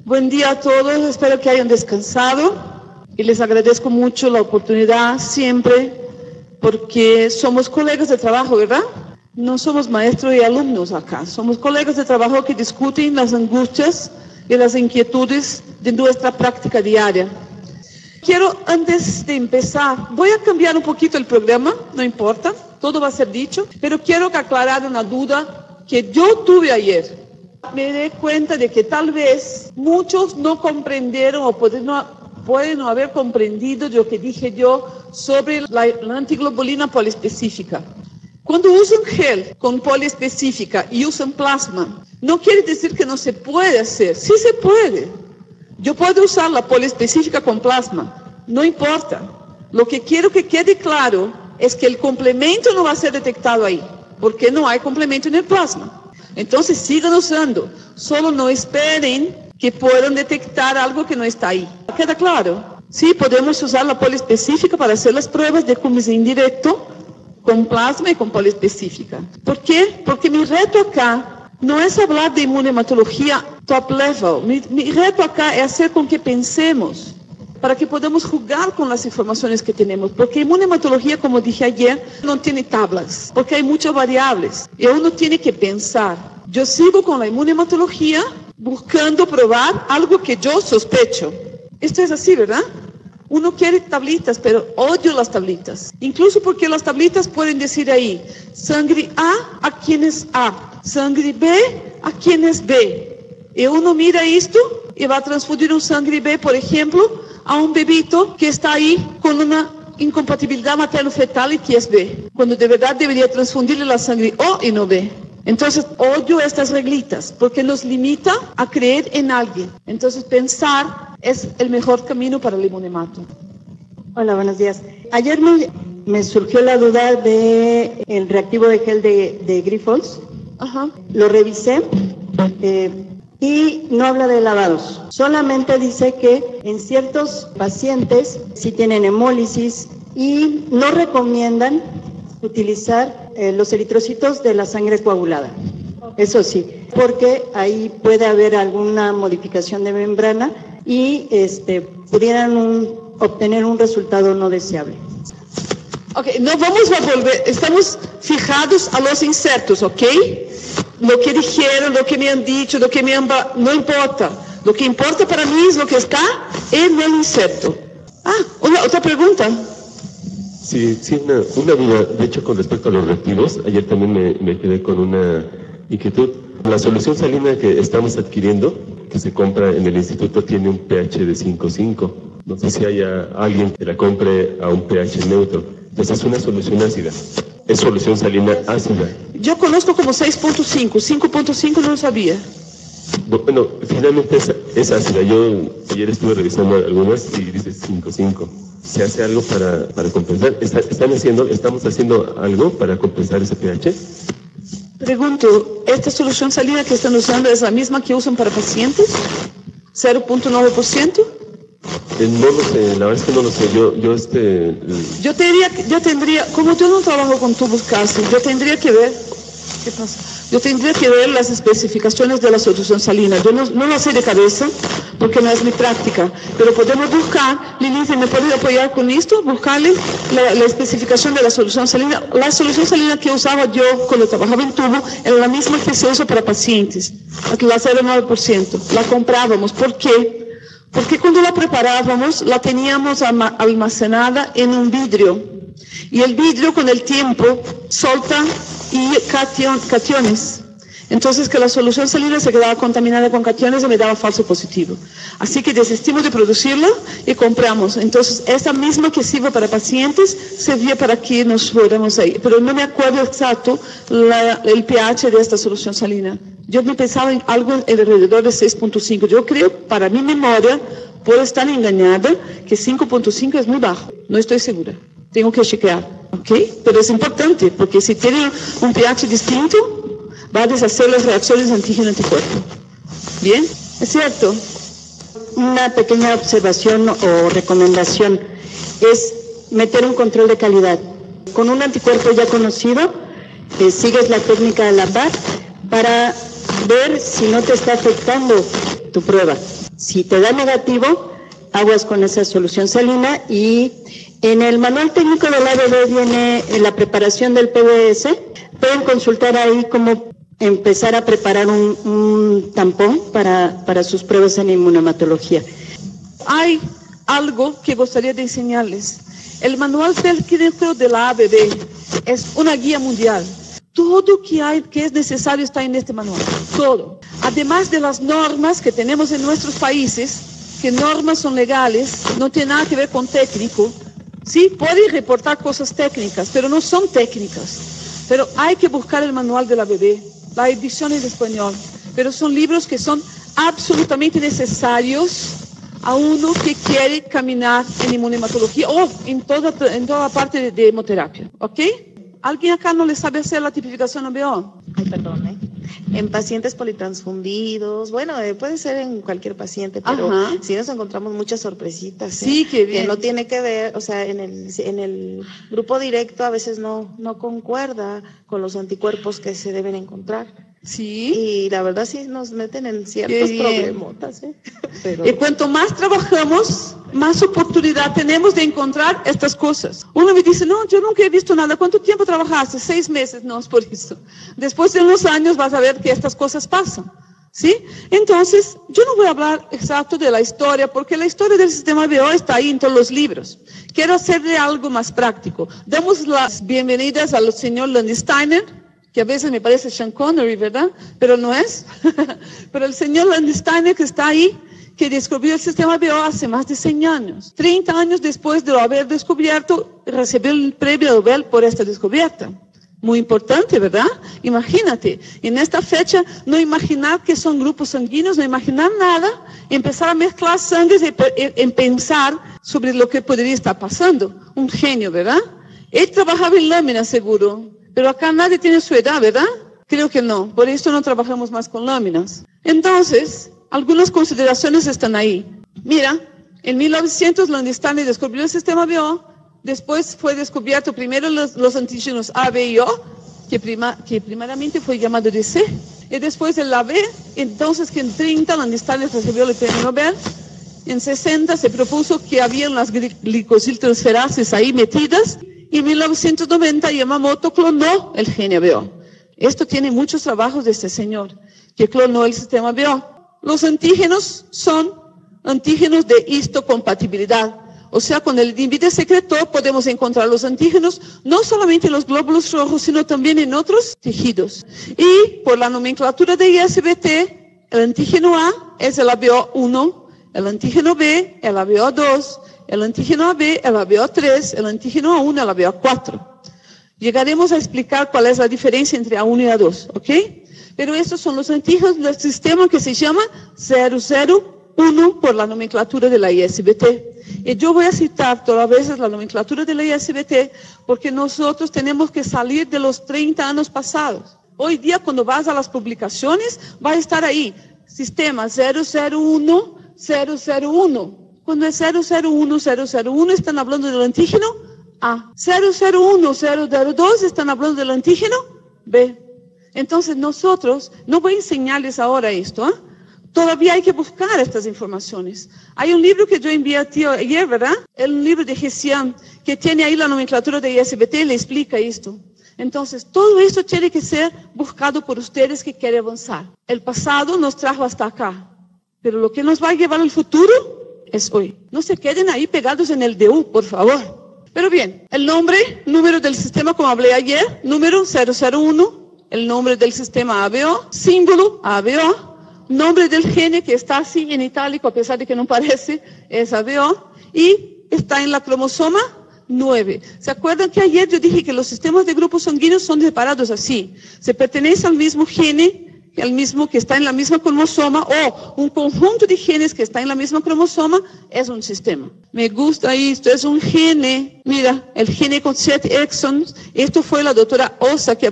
Buen día a todos, espero que hayan descansado y les agradezco mucho la oportunidad siempre porque somos colegas de trabajo, ¿verdad? No somos maestros y alumnos acá, somos colegas de trabajo que discuten las angustias y las inquietudes de nuestra práctica diaria. Quiero, antes de empezar, voy a cambiar un poquito el programa, no importa, todo va a ser dicho, pero quiero aclarar una duda que yo tuve ayer. Me di cuenta de que tal vez muchos no comprendieron o pueden no haber comprendido lo que dije yo sobre la antiglobulina poliespecífica. Cuando usan gel con poliespecífica y usan plasma, no quiere decir que no se puede hacer, sí se puede. Yo puedo usar la poliespecífica con plasma, no importa. Lo que quiero que quede claro es que el complemento no va a ser detectado ahí, porque no hay complemento en el plasma. Entonces sigan usando, solo no esperen que puedan detectar algo que no está ahí. ¿Queda claro? Sí, podemos usar la poliespecífica para hacer las pruebas de cumis indirecto con plasma y con poliespecífica. ¿Por qué? Porque mi reto acá no es hablar de inmunohematología top level. Mi reto acá es hacer con que pensemos, para que podamos jugar con las informaciones que tenemos. Porque inmunohematología, como dije ayer, no tiene tablas, porque hay muchas variables. Y uno tiene que pensar. Yo sigo con la inmunohematología buscando probar algo que yo sospecho. Esto es así, ¿verdad? Uno quiere tablitas, pero odio las tablitas. Incluso porque las tablitas pueden decir ahí, sangre A quién es A, sangre B a quién es B. Y uno mira esto y va a transfundir un sangre B, por ejemplo, a un bebito que está ahí con una incompatibilidad materno-fetal y que es B, cuando de verdad debería transfundirle la sangre O y no B. Entonces, odio estas reglitas porque nos limita a creer en alguien. Entonces, pensar es el mejor camino para el inmunemato. Hola, buenos días. Ayer me surgió la duda de el reactivo de gel de Grifols. Ajá. Lo revisé y no habla de lavados. Solamente dice que en ciertos pacientes sí tienen hemólisis y no recomiendan utilizar los eritrocitos de la sangre coagulada. Eso sí, porque ahí puede haber alguna modificación de membrana y pudieran obtener un resultado no deseable. Ok, no vamos a volver, estamos fijados a los insertos, ¿ok? Lo que dijeron, lo que me han dicho, lo que me han... No importa. Lo que importa para mí es lo que está en el inserto. Otra pregunta. Sí, una duda. De hecho, con respecto a los reactivos, ayer también me quedé con una inquietud. La solución salina que estamos adquiriendo, que se compra en el instituto, tiene un pH de 5.5. No sé si haya alguien que la compre a un pH neutro. Entonces es una solución ácida. Es solución salina ácida. Yo conozco como 6.5. 5.5 no lo sabía. Bueno, finalmente es ácida. Yo ayer estuve revisando algunas y dice 5.5. ¿Se hace algo para compensar? ¿Estamos haciendo algo para compensar ese pH? Pregunto, ¿esta solución salina que están usando es la misma que usan para pacientes? ¿0.9%? No lo sé, la verdad es que no lo sé. Yo tendría, como yo no trabajo con tubos casi, yo tendría que ver, ¿qué pasa? Yo tendría que ver las especificaciones de la solución salina. Yo no lo sé de cabeza, porque no es mi práctica, pero podemos buscar. Lili, ¿me puede apoyar con esto? Buscarle la especificación de la solución salina. La solución salina que usaba yo cuando trabajaba en tubo era la misma que se usa para pacientes, la 0.9%. La comprábamos. ¿Por qué? Porque cuando la preparábamos, la teníamos almacenada en un vidrio. Y el vidrio con el tiempo solta cationes. Entonces que la solución salina se quedaba contaminada con cationes y me daba falso positivo. Así que desistimos de producirla y compramos. Entonces esa misma que sirve para pacientes servía para que nos fuéramos ahí. Pero no me acuerdo exacto el pH de esta solución salina. Yo me pensaba en algo alrededor de 6.5. Yo creo, para mi memoria, puedo estar engañada, que 5.5 es muy bajo. No estoy segura. Tengo que chequear. ¿Ok? Pero es importante, porque si tiene un pH distinto, va a deshacer las reacciones antígeno-anticuerpo. ¿Bien? ¿Es cierto? Una pequeña observación o recomendación es meter un control de calidad. Con un anticuerpo ya conocido, sigues la técnica de la PAC para ver si no te está afectando tu prueba. Si te da negativo, aguas con esa solución salina. Y en el manual técnico del ABB viene la preparación del PBS. Pueden consultar ahí cómo empezar a preparar un tampón para sus pruebas en inmunohematología. Hay algo que gustaría de enseñarles. El manual técnico de la ABB es una guía mundial. Todo que es necesario está en este manual, todo. Además de las normas que tenemos en nuestros países, que normas son legales, no tiene nada que ver con técnico. Sí, pueden reportar cosas técnicas, pero no son técnicas. Pero hay que buscar el manual de la ABB. La edición es español, pero son libros que son absolutamente necesarios a uno que quiere caminar en inmunohematología o en toda parte de hemoterapia, ¿ok? ¿Alguien acá no le sabe hacer la tipificación ABO? Ay, perdón, En pacientes politransfundidos, bueno, puede ser en cualquier paciente, pero sí nos encontramos muchas sorpresitas. Sí, qué bien. Que no tiene que ver, o sea, en el grupo directo a veces no concuerda con los anticuerpos que se deben encontrar. Sí. Y la verdad sí nos meten en ciertos problemotas. Pero... Y cuanto más trabajamos, más oportunidad tenemos de encontrar estas cosas. Uno me dice, no, yo nunca he visto nada. ¿Cuánto tiempo trabajaste? 6 meses. No, es por eso. Después de unos años vas a ver que estas cosas pasan. ¿Sí? Entonces, yo no voy a hablar exacto de la historia, porque la historia del sistema ABO está ahí en todos los libros. Quiero hacerle algo más práctico. Damos las bienvenidas al señor Landsteiner, que a veces me parece Sean Connery, ¿verdad? Pero no es. Pero el señor Landsteiner que está ahí, que descubrió el sistema ABO hace más de 100 años. 30 años después de lo haber descubierto, recibió el premio Nobel por esta descubierta. Muy importante, ¿verdad? Imagínate, en esta fecha, no imaginar que son grupos sanguíneos, no imaginar nada, empezar a mezclar sangres y pensar sobre lo que podría estar pasando. Un genio, ¿verdad? Él trabajaba en láminas, seguro. Pero acá nadie tiene su edad, ¿verdad? Creo que no. Por eso no trabajamos más con láminas. Entonces, algunas consideraciones están ahí. Mira, en 1900 Landsteiner descubrió el sistema ABO. Después fue descubierto primero los antígenos A, B y O, que primeramente fue llamado DC. Y después el AB. Entonces, que en 30 Landsteiner recibió el premio Nobel. En 60 se propuso que había las glicosiltransferases ahí metidas. Y en 1990 Yamamoto clonó el gen ABO. Esto tiene muchos trabajos de este señor, que clonó el sistema ABO. Los antígenos son antígenos de histocompatibilidad. O sea, con el inhibidor secretor podemos encontrar los antígenos, no solamente en los glóbulos rojos, sino también en otros tejidos. Y por la nomenclatura de ISBT, el antígeno A es el ABO1, el antígeno B, el ABO2, el antígeno AB, el ABO3, el antígeno A1, el ABO4. Llegaremos a explicar cuál es la diferencia entre A1 y A2, ¿ok? Pero estos son los antígenos del sistema que se llama 001 por la nomenclatura de la ISBT. Y yo voy a citar todas las veces la nomenclatura de la ISBT porque nosotros tenemos que salir de los 30 años pasados. Hoy día, cuando vas a las publicaciones, va a estar ahí, sistema 001, 001. Cuando es 001, 001 están hablando del antígeno A. 001, 002 están hablando del antígeno B. Entonces nosotros, no voy a enseñarles ahora esto, todavía hay que buscar estas informaciones. Hay un libro que yo envié a ti ayer, ¿verdad? El libro de Hessian, que tiene ahí la nomenclatura de ISBT, le explica esto. Entonces, todo esto tiene que ser buscado por ustedes que quieren avanzar. El pasado nos trajo hasta acá, pero lo que nos va a llevar al futuro es hoy. No se queden ahí pegados en el DU, por favor. Pero bien, el número del sistema, como hablé ayer, número 001, el nombre del sistema ABO, símbolo ABO, nombre del gene que está así en itálico, a pesar de que no parece, es ABO, y está en la cromosoma 9. ¿Se acuerdan que ayer yo dije que los sistemas de grupos sanguíneos son separados así? Se pertenece al mismo gene, el mismo que está en la misma cromosoma, o un conjunto de genes que está en la misma cromosoma, es un sistema. Me gusta esto, es un gene. Mira, el gene con 7 exons. Esto fue la doctora Osa que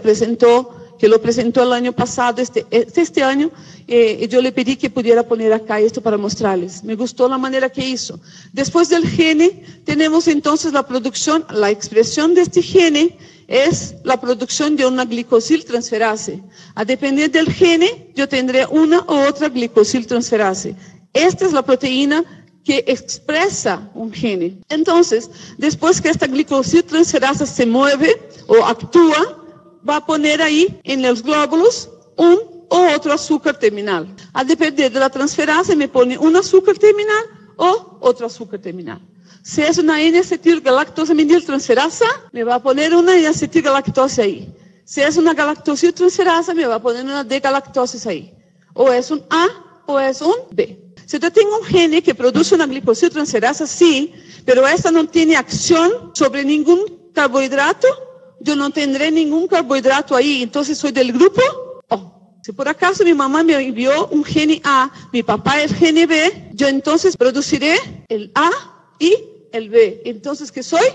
lo presentó el año pasado, este año, y yo le pedí que pudiera poner acá esto para mostrarles. Me gustó la manera que hizo. Después del gene, tenemos entonces la producción, la expresión de este gene es la producción de una glicosiltransferase. A depender del gene, yo tendré una u otra glicosiltransferase. Esta es la proteína que expresa un gene. Entonces, después que esta glicosiltransferasa se mueve o actúa, va a poner ahí en los glóbulos un o otro azúcar terminal. A depender de la transferasa, me pone un azúcar terminal o otro azúcar terminal. Si es una N-acetilgalactosamidiltransferasa, me va a poner una N-acetilgalactose ahí. Si es una galactosiltransferasa, me va a poner una D-galactosis ahí. O es un A o es un B. Si yo tengo un gene que produce una glicosiltransferasa, sí, pero esta no tiene acción sobre ningún carbohidrato, yo no tendré ningún carbohidrato ahí, entonces soy del grupo O. Si por acaso mi mamá me envió un gene A, mi papá el gene B, yo entonces produciré el A y el B. Entonces, ¿qué soy?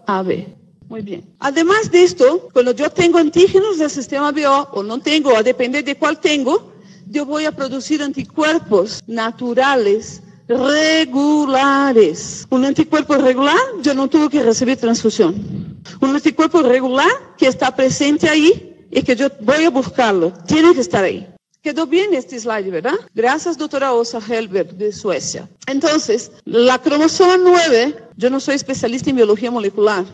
AB. Muy bien. Además de esto, cuando yo tengo antígenos del sistema BO o no tengo, a depender de cuál tengo, yo voy a producir anticuerpos naturales, regulares. Un anticuerpo regular, yo no tuve que recibir transfusión. Un anticuerpo regular que está presente ahí y que yo voy a buscarlo. Tiene que estar ahí. Quedó bien este slide, ¿verdad? Gracias, doctora Åsa Hellberg, de Suecia. Entonces, la cromosoma 9, yo no soy especialista en biología molecular,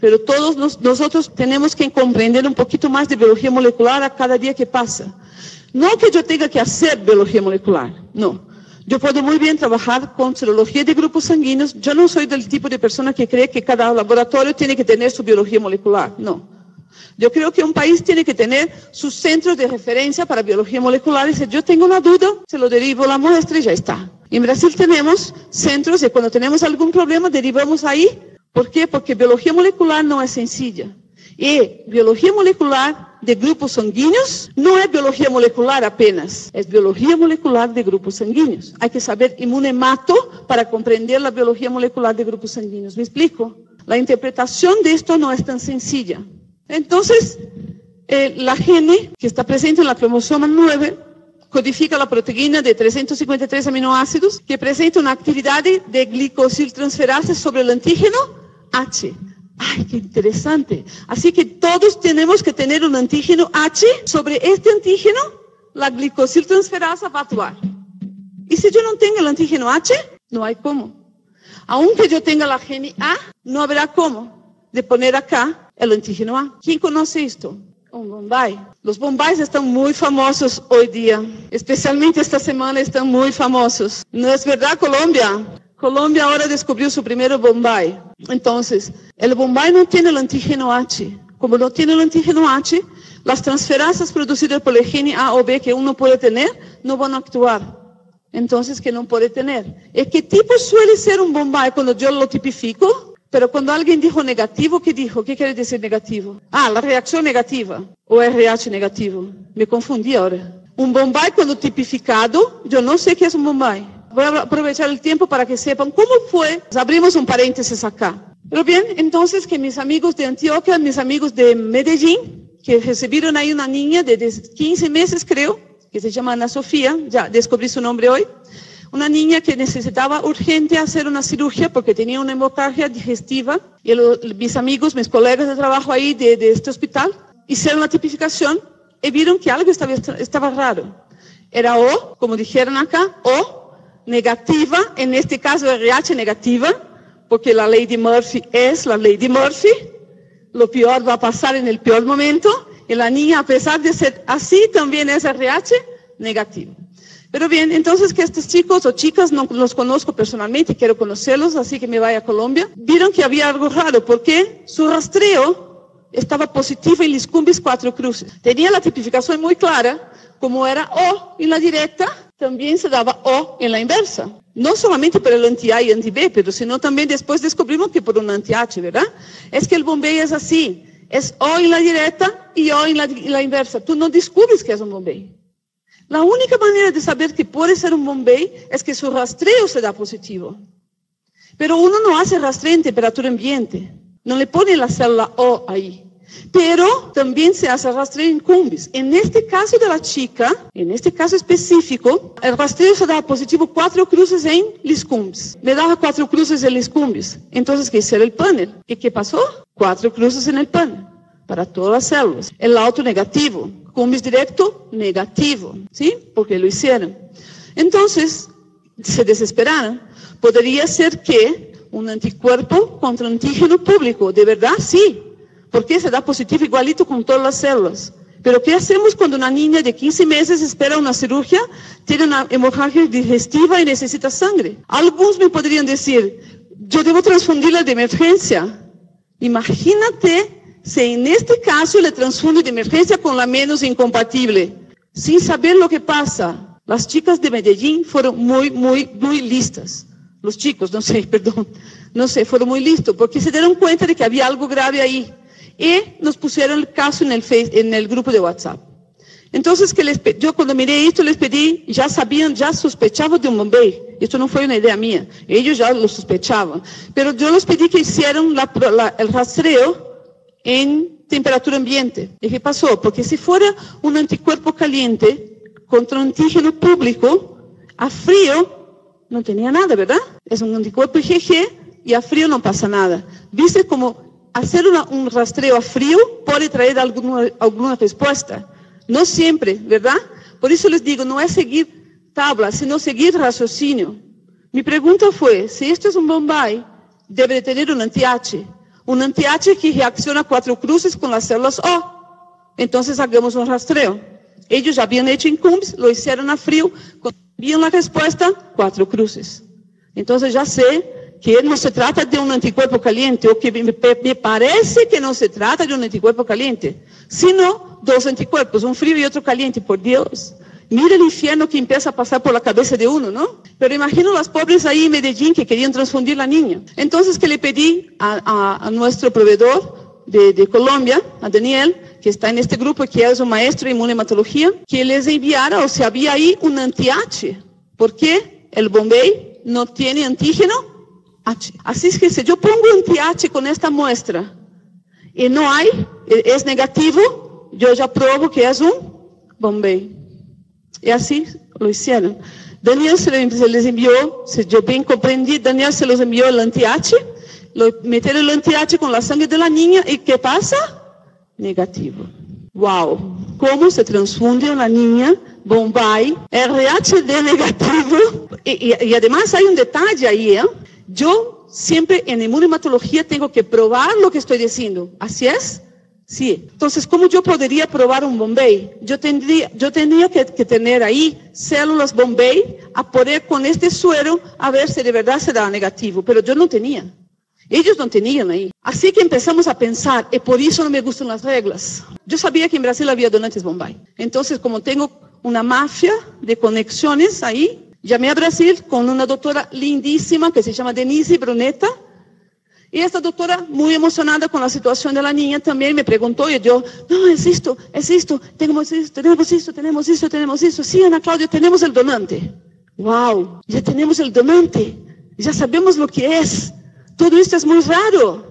pero todos nosotros tenemos que comprender un poquito más de biología molecular a cada día que pasa. No que yo tenga que hacer biología molecular, no. Yo puedo muy bien trabajar con serología de grupos sanguíneos. Yo no soy del tipo de persona que cree que cada laboratorio tiene que tener su biología molecular, no. Yo creo que un país tiene que tener sus centros de referencia para biología molecular y si yo tengo una duda, se lo derivo a la muestra y ya está. En Brasil tenemos centros y cuando tenemos algún problema derivamos ahí. ¿Por qué? Porque biología molecular no es sencilla. Y biología molecular de grupos sanguíneos no es biología molecular apenas, es biología molecular de grupos sanguíneos. Hay que saber inmunemato para comprender la biología molecular de grupos sanguíneos. ¿Me explico? La interpretación de esto no es tan sencilla. Entonces, la gene que está presente en la cromosoma 9 codifica la proteína de 353 aminoácidos que presenta una actividad de glicosiltransferasa sobre el antígeno H. ¡Ay, qué interesante! Así que todos tenemos que tener un antígeno H. Sobre este antígeno, la glicosiltransferasa va a actuar. Y si yo no tengo el antígeno H, no hay cómo. Aunque yo tenga la gene A, no habrá cómo de poner acá el antígeno A. ¿Quién conoce esto? Un Bombay. Los Bombays están muy famosos hoy día. Especialmente esta semana están muy famosos. ¿No es verdad, Colombia? Colombia ahora descubrió su primer Bombay. Entonces, el Bombay no tiene el antígeno H. Como no tiene el antígeno H, las transferasas producidas por el gene A o B que uno puede tener, no van a actuar. Entonces, ¿qué no puede tener? ¿Y qué tipo suele ser un Bombay cuando yo lo tipifico? Pero cuando alguien dijo negativo, ¿qué dijo? ¿Qué quiere decir negativo? Ah, la reacción negativa o RH negativo. Me confundí ahora. Un Bombay cuando tipificado, yo no sé qué es un Bombay. Voy a aprovechar el tiempo para que sepan cómo fue. Abrimos un paréntesis acá. Pero bien, entonces que mis amigos de Antioquia, mis amigos de Medellín, que recibieron ahí una niña de 15 meses creo, que se llama Ana Sofía, ya descubrí su nombre hoy. Una niña que necesitaba urgente hacer una cirugía porque tenía una hemorragia digestiva. Y mis amigos, mis colegas de trabajo ahí de este hospital, hicieron la tipificación y vieron que algo estaba raro. Era O, como dijeron acá, O negativa, en este caso RH negativa, porque la ley de Murphy es la ley de Murphy. Lo peor va a pasar en el peor momento. Y la niña, a pesar de ser así, también es RH negativo. Pero bien, entonces que estos chicos o chicas, no los conozco personalmente, quiero conocerlos, así que me voy a Colombia, vieron que había algo raro, porque su rastreo estaba positivo en Liscumbis 4 cruces. Tenía la tipificación muy clara, como era O en la directa, también se daba O en la inversa. No solamente por el anti-A y anti-B, pero sino también después descubrimos que por un anti-H, ¿verdad? Es que el Bombay es así, es O en la directa y O en la inversa. Tú no descubres que es un Bombay. La única manera de saber que puede ser un Bombay es que su rastreo se da positivo. Pero uno no hace rastreo en temperatura ambiente. No le pone la célula O ahí. Pero también se hace rastreo en cumbis. En este caso de la chica, en este caso específico, el rastreo se da positivo 4 cruces en Liscumbis. Me daba 4 cruces en Liscumbis. Entonces, ¿qué era el panel? ¿Y qué pasó? 4 cruces en el panel. Para todas las células. El auto negativo. Cumbis directo, negativo. ¿Sí? Porque lo hicieron. Entonces, se desesperaran. Podría ser que un anticuerpo contra antígeno público, ¿de verdad? Sí, porque se da positivo igualito con todas las células. Pero ¿qué hacemos cuando una niña de 15 meses espera una cirugía, tiene una hemorragia digestiva y necesita sangre? Algunos me podrían decir, yo debo transfundirla de emergencia. Imagínate si en este caso le transfundo de emergencia con la menos incompatible, sin saber lo que pasa. Las chicas de Medellín fueron muy listas. Los chicos, fueron muy listos, porque se dieron cuenta de que había algo grave ahí. Y nos pusieron el caso en el grupo de WhatsApp. Entonces, yo cuando miré esto les pedí, ya sospechaban de un bombay. Esto no fue una idea mía, ellos ya lo sospechaban. Pero yo les pedí que hicieran el rastreo en temperatura ambiente. ¿Y qué pasó? Porque si fuera un anticuerpo caliente contra un antígeno público, a frío no tenía nada, ¿verdad? Es un anticuerpo IgG y a frío no pasa nada. ¿Viste cómo hacer un rastreo a frío puede traer alguna respuesta? No siempre, ¿verdad? Por eso les digo, no es seguir tablas, sino seguir raciocinio. Mi pregunta fue, si esto es un Bombay, debe de tener un anti-H. Un anti-H que reacciona 4 cruces con las células O. Entonces hagamos un rastreo. Ellos ya habían hecho en CUMS, lo hicieron a frío, cuando vieron la respuesta, 4 cruces. Entonces ya sé que no se trata de un anticuerpo caliente, o que me parece que no se trata de un anticuerpo caliente, sino 2 anticuerpos, un frío y otro caliente, por Dios. Mira el infierno que empieza a pasar por la cabeza de uno, ¿no? Pero imagino las pobres ahí en Medellín que querían transfundir la niña. Entonces, que le pedí a nuestro proveedor de Colombia, a Daniel, que está en este grupo, que es un maestro en inmunohematología, que les enviara, o sea, había ahí un anti-H, porque el Bombay no tiene antígeno H. Así es que si yo pongo anti-H con esta muestra y no hay, es negativo, yo ya pruebo que es un Bombay. Y así lo hicieron. Daniel se les envió, si yo bien comprendí, Daniel se los envió el anti-H, metieron el anti-H con la sangre de la niña y ¿qué pasa? Negativo. Wow, ¿cómo se transfunde una niña Bombay RHD negativo? Y además hay un detalle ahí, ¿eh? Yo siempre en inmunohematología tengo que probar lo que estoy diciendo. ¿Así es? Sí. Entonces, ¿cómo yo podría probar un Bombay? Yo tendría que tener ahí células Bombay a poner con este suero a ver si de verdad se daba negativo. Pero yo no tenía. Ellos no tenían ahí. Así que empezamos a pensar, y por eso no me gustan las reglas. Yo sabía que en Brasil había donantes Bombay. Entonces, como tengo una mafia de conexiones ahí, llamé a Brasil con una doctora lindísima que se llama Denise Bruneta. Y esta doctora, muy emocionada con la situación de la niña, también me preguntó, y yo, no, es esto, tenemos esto. Sí, Ana Claudia, tenemos el donante. Wow, ya tenemos el donante, ya sabemos lo que es. Todo esto es muy raro.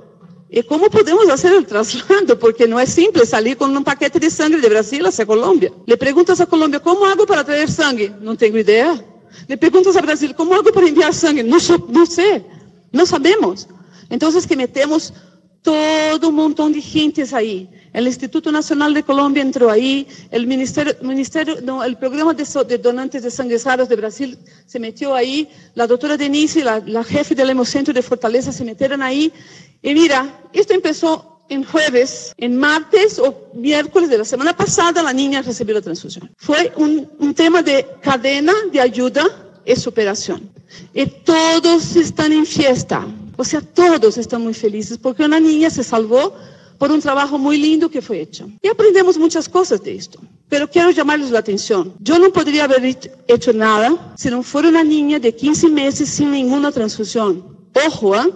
¿Y cómo podemos hacer el traslado? Porque no es simple salir con un paquete de sangre de Brasil hacia Colombia. Le preguntas a Colombia, ¿cómo hago para traer sangre? No tengo idea. Le preguntas a Brasil, ¿cómo hago para enviar sangre? No sé, no sabemos. Entonces que metemos todo un montón de gentes ahí. El Instituto Nacional de Colombia entró ahí, el programa de donantes de sangre raros de Brasil se metió ahí, la doctora Denise, la jefe del Hemocentro de Fortaleza se metieron ahí. Y mira, esto empezó en jueves, en martes o miércoles de la semana pasada la niña recibió la transfusión. Fue un tema de cadena de ayuda y superación. Y todos están en fiesta. O sea, todos están muy felices porque una niña se salvó por un trabajo muy lindo que fue hecho. Y aprendemos muchas cosas de esto. Pero quiero llamarles la atención. Yo no podría haber hecho nada si no fuera una niña de 15 meses sin ninguna transfusión. Ojo, ¿eh?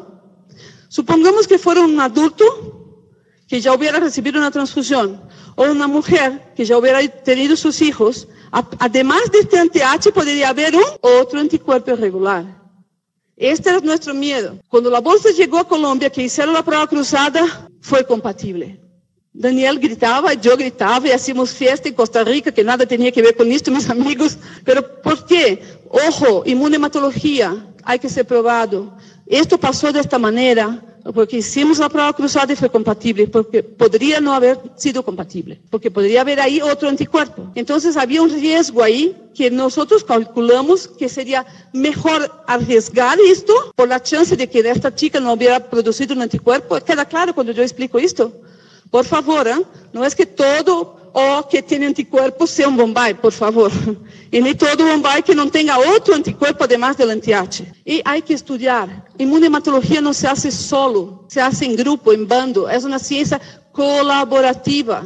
Supongamos que fuera un adulto que ya hubiera recibido una transfusión o una mujer que ya hubiera tenido sus hijos. Además de este anti-H podría haber otro anticuerpo irregular. Este es nuestro miedo. Cuando la bolsa llegó a Colombia, que hicieron la prueba cruzada, fue compatible. Daniel gritaba, yo gritaba y hacíamos fiesta en Costa Rica, que nada tenía que ver con esto, mis amigos. Pero ¿por qué? Ojo, inmunohematología, hay que ser probado. Esto pasó de esta manera porque hicimos la prueba cruzada y fue compatible, porque podría no haber sido compatible, porque podría haber ahí otro anticuerpo. Entonces había un riesgo ahí que nosotros calculamos que sería mejor arriesgar esto por la chance de que esta chica no hubiera producido un anticuerpo. ¿Queda claro cuando yo explico esto? Por favor, no es que todo o que tiene anticuerpos sea un Bombay, por favor. Y ni todo Bombay que no tenga otro anticuerpo además del anti-H. Y hay que estudiar. Inmunematología no se hace solo, se hace en grupo, en bando. Es una ciencia colaborativa.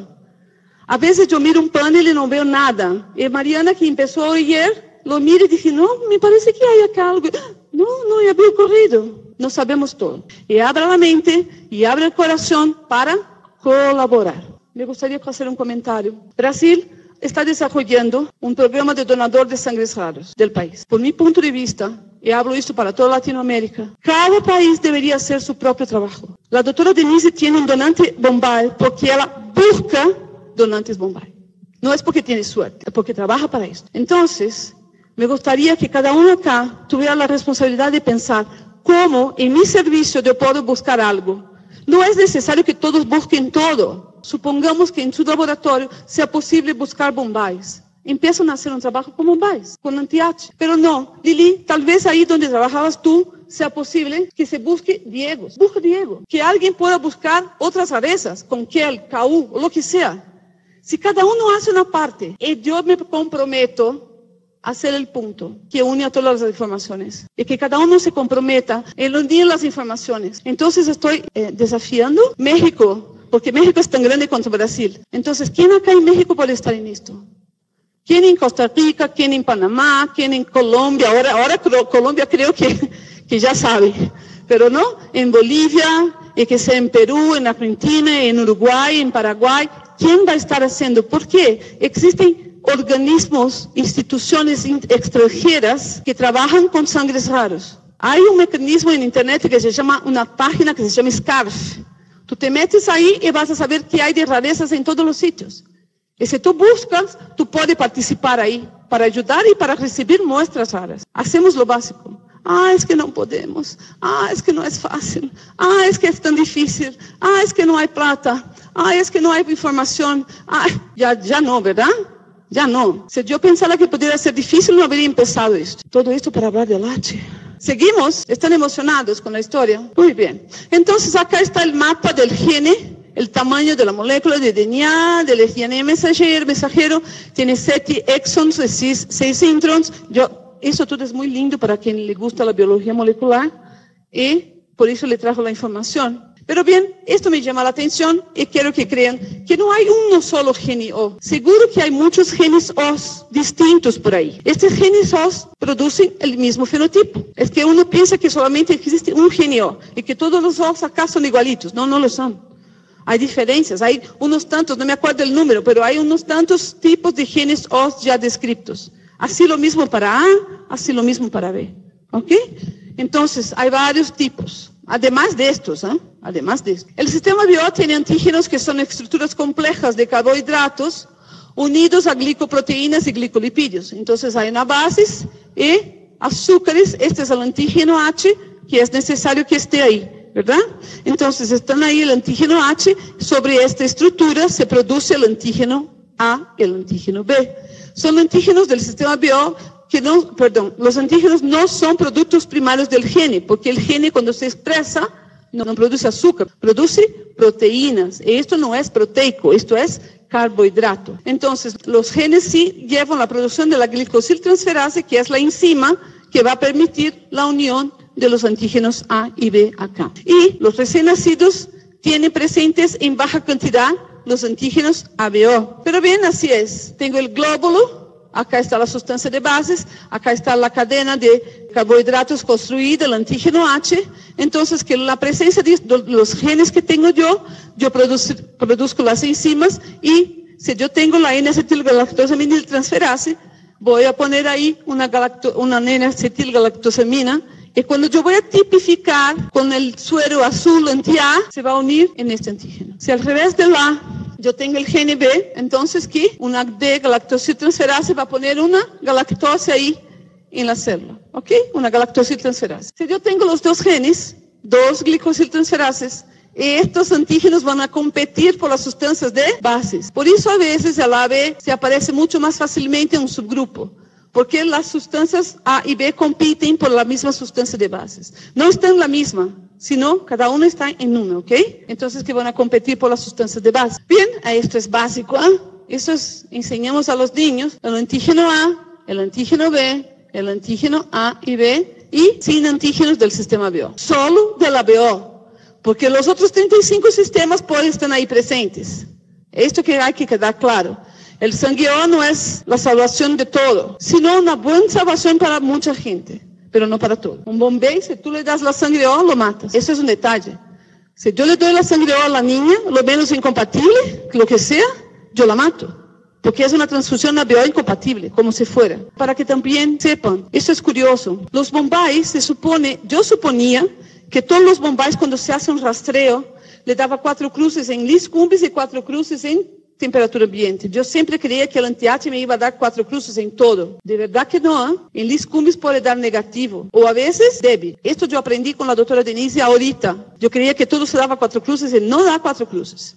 A veces yo miro un panel y no veo nada. Y Mariana, que empezó ayer, lo mira y dice, no, me parece que hay acá algo. No, ya había ocurrido. No sabemos todo. Y abra la mente y abre el corazón para colaborar. Me gustaría hacer un comentario. Brasil está desarrollando un programa de donador de sangres raros del país. Por mi punto de vista, y hablo esto para toda Latinoamérica, cada país debería hacer su propio trabajo. La doctora Denise tiene un donante Bombay porque ella busca donantes Bombay. No es porque tiene suerte, es porque trabaja para esto. Entonces, me gustaría que cada uno acá tuviera la responsabilidad de pensar cómo en mi servicio yo puedo buscar algo. No es necesario que todos busquen todo. Supongamos que en su laboratorio sea posible buscar Bombays. Empiezan a hacer un trabajo con Bombays, con anti-H. Pero no, Lili, tal vez ahí donde trabajabas tú sea posible que se busque Diego. Busca Diego. Que alguien pueda buscar otras rarezas, con Kel, KU, o lo que sea. Si cada uno hace una parte, y yo me comprometo a hacer el punto que une a todas las informaciones. Y que cada uno se comprometa en unir las informaciones. Entonces estoy desafiando México, porque México es tan grande como Brasil. Entonces, ¿quién acá en México puede estar en esto? ¿Quién en Costa Rica? ¿Quién en Panamá? ¿Quién en Colombia? Ahora Colombia creo que ya sabe. Pero no, en Bolivia, y que sea en Perú, en Argentina, en Uruguay, en Paraguay. ¿Quién va a estar haciendo? ¿Por qué? Existen organismos, instituciones extranjeras que trabajan con sangres raros. Hay un mecanismo en Internet que se llama, una página que se llama SCARF. Tú te metes ahí y vas a saber que hay de rarezas en todos los sitios. Y si tú buscas, tú puedes participar ahí para ayudar y para recibir muestras raras. Hacemos lo básico. Es que no podemos. Es que no es fácil. Es que es tan difícil. Es que no hay plata. Es que no hay información. Ya no, ¿verdad? Ya no. Si yo pensara que pudiera ser difícil, no habría empezado esto. Todo esto para hablar del H. ¿Seguimos? ¿Están emocionados con la historia? Muy bien. Entonces acá está el mapa del gene, el tamaño de la molécula de DNA, del RNA mensajero, tiene 7 exons, 6 introns. Eso todo es muy lindo para quien le gusta la biología molecular y por eso le trajo la información. Pero bien, esto me llama la atención y quiero que crean que no hay uno solo gene O. Seguro que hay muchos genes O distintos por ahí. Estos genes O producen el mismo fenotipo. Es que uno piensa que solamente existe un gene O y que todos los O acá son igualitos. No lo son. Hay diferencias, hay unos tantos, no me acuerdo el número, pero hay unos tantos tipos de genes O ya descritos. Así lo mismo para A, así lo mismo para B. ¿Ok? Entonces, hay varios tipos. Además de estos, el sistema BIO tiene antígenos que son estructuras complejas de carbohidratos unidos a glicoproteínas y glicolipídios. Entonces hay una base y azúcares. Este es el antígeno H que es necesario que esté ahí, ¿verdad? Entonces están ahí el antígeno H. Sobre esta estructura se produce el antígeno A y el antígeno B. Son antígenos del sistema BIO. Los antígenos no son productos primarios del gene, porque el gene cuando se expresa no produce azúcar, produce proteínas. Y esto no es proteico, esto es carbohidrato. Entonces, los genes sí llevan la producción de la glicosiltransferasa, que es la enzima que va a permitir la unión de los antígenos A y B acá. Y los recién nacidos tienen presentes en baja cantidad los antígenos ABO. Pero bien, así es. Tengo el glóbulo. Acá está la sustancia de bases, acá está la cadena de carbohidratos construida, el antígeno H. Entonces, que la presencia de los genes que tengo yo produzco las enzimas y si yo tengo la N-acetilgalactosaminiltransferase, voy a poner ahí una N-acetilgalactosamina y cuando yo voy a tipificar con el suero azul anti-A, se va a unir en este antígeno. Si al revés de la yo tengo el gene B, entonces que una D-galactosiltransferase va a poner una galactose ahí en la célula, ¿ok? Una galactosiltransferase. Si yo tengo los dos genes, 2 glicosildtransferases. Estos antígenos van a competir por las sustancias de bases. Por eso a veces el AB se aparece mucho más fácilmente en un subgrupo, porque las sustancias A y B compiten por la misma sustancia de bases. No están en la misma, sino cada uno está en una, ¿ok? Entonces que van a competir por las sustancias de base. Bien, esto es básico, ¿eh? Eso es, enseñamos a los niños el antígeno A, el antígeno B, el antígeno A y B, y sin antígenos del sistema BO. Solo de la BO. Porque los otros 35 sistemas pueden estar ahí presentes. Esto que hay que quedar claro. El sangue O no es la salvación de todo, sino una buena salvación para mucha gente, pero no para todo. Un Bombay, si tú le das la sangre O, lo matas. Eso es un detalle. Si yo le doy la sangre O a la niña, lo menos incompatible, lo que sea, yo la mato. Porque es una transfusión ABO incompatible, como si fuera. Para que también sepan, eso es curioso. Los Bombays, yo suponía que todos los Bombays, cuando se hace un rastreo, le daba 4 cruces en Lis Cumbis y 4 cruces en temperatura ambiente. Yo siempre creía que el anti-H me iba a dar 4 cruces en todo. De verdad que no, ¿eh? En Lis Cumbis puede dar negativo, o a veces débil. Esto yo aprendí con la doctora Denise ahorita. Yo creía que todo se daba 4 cruces y no da 4 cruces.